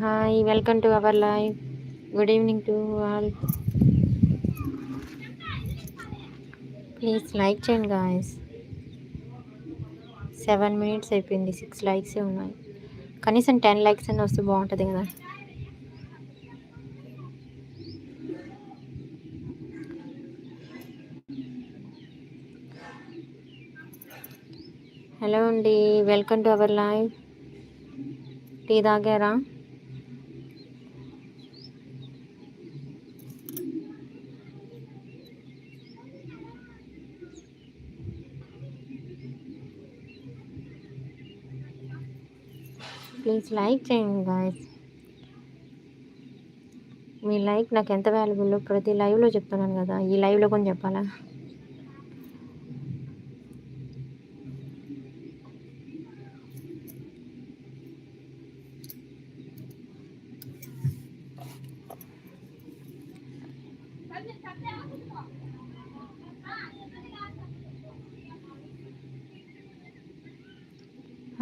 Hi, welcome to our live. Good evening to all. Please like చేయండి guys. 7 minutes అయిపోయింది. 6 likes ఉన్నాయి. కనీసం 10 likes అని వస్తే బాగుంటుంది కదా. హలో అండి, welcome to our live. Tea తాగారా? ప్లీజ్ లైక్ చేయండి గాయస్. మీ లైక్ నాకు ఎంత వాల్యుబుల్, ప్రతి లైవ్లో చెప్తున్నాను కదా, ఈ లైవ్లో కొంచెం చెప్పాలా?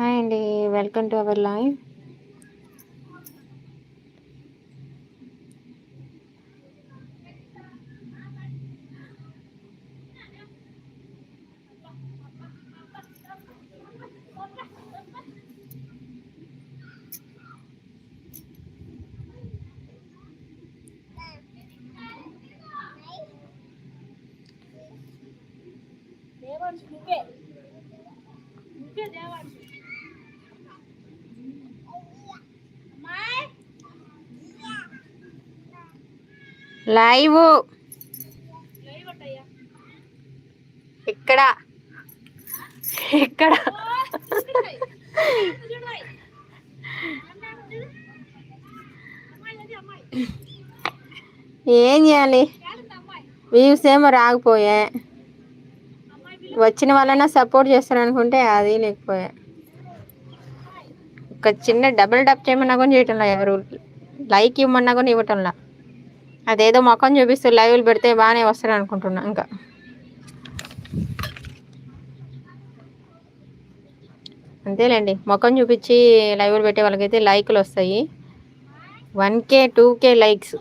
హాయ్ అండి, welcome to our live. Live ఇక్కడ ఇక్కడ ఏం చేయాలి? వ్యూస్ ఏమో రాకపోయా, వచ్చిన వాళ్ళైనా సపోర్ట్ చేస్తారు అనుకుంటే అది లేకపోయా. ఒక చిన్న డబుల్ టప్ చేయమన్నా కూడా చేయటంలా, ఎవరు లైక్ ఇవ్వమన్నా కూడా ఇవ్వటంలా. అదేదో మొఖం చూపిస్తూ లైవ్లు పెడితే బాగానే వస్తారు అనుకుంటున్నా. ఇంకా అంతేలేండి, ముఖం చూపించి లైవ్లు పెట్టే వాళ్ళకైతే లైకులు వస్తాయి. 1K 2K likes.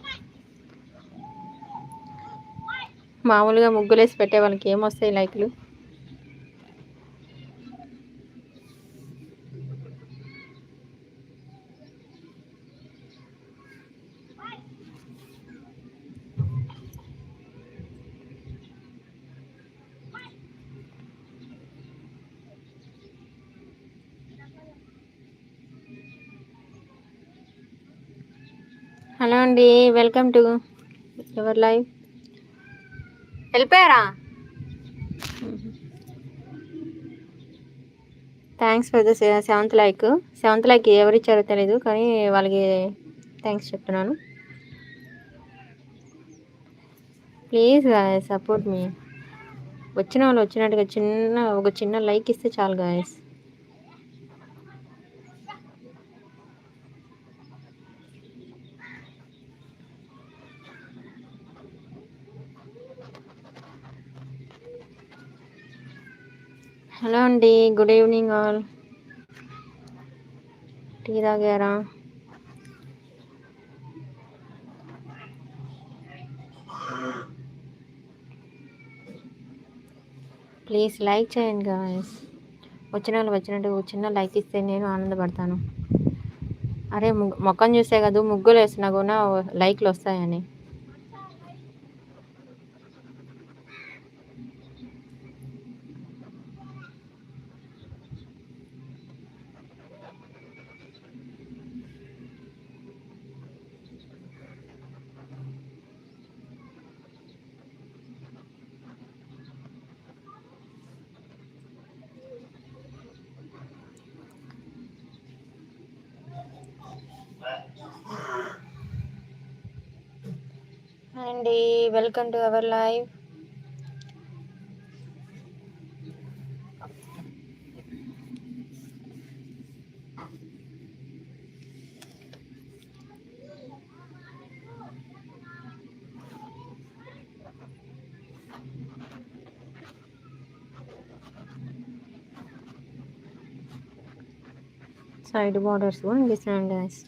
మామూలుగా ముగ్గులేసి పెట్టే వాళ్ళకి ఏమొస్తాయి లైకులు? హలో అండి, వెల్కమ్ టు యువర్ లైవ్. వెళ్ళిపోయారా? Thanks for the 7th like. 7th like ఎవరు ఇచ్చారో తెలీదు, కానీ వాళ్ళకి థ్యాంక్స్ చెప్తున్నాను. ప్లీజ్ సపోర్ట్ మీ. వచ్చిన వాళ్ళు వచ్చినట్టుగా ఒక చిన్న లైక్ ఇస్తే చాలు గాయస్. హలో అండి, గుడ్ ఈవినింగ్ ఆల్. టీ తాగారా? ప్లీజ్ లైక్ చేయండి గాయస్. వచ్చిన వాళ్ళు వచ్చినట్టు చిన్న లైక్ ఇస్తే నేను ఆనందపడతాను. అరే మొక్కను చూసే కదా ముగ్గులు వేసినా కూడా లైక్లు వస్తాయని. అండి, welcome to our live. Side borders కూడా ఇస్తున్నాను గాయస్.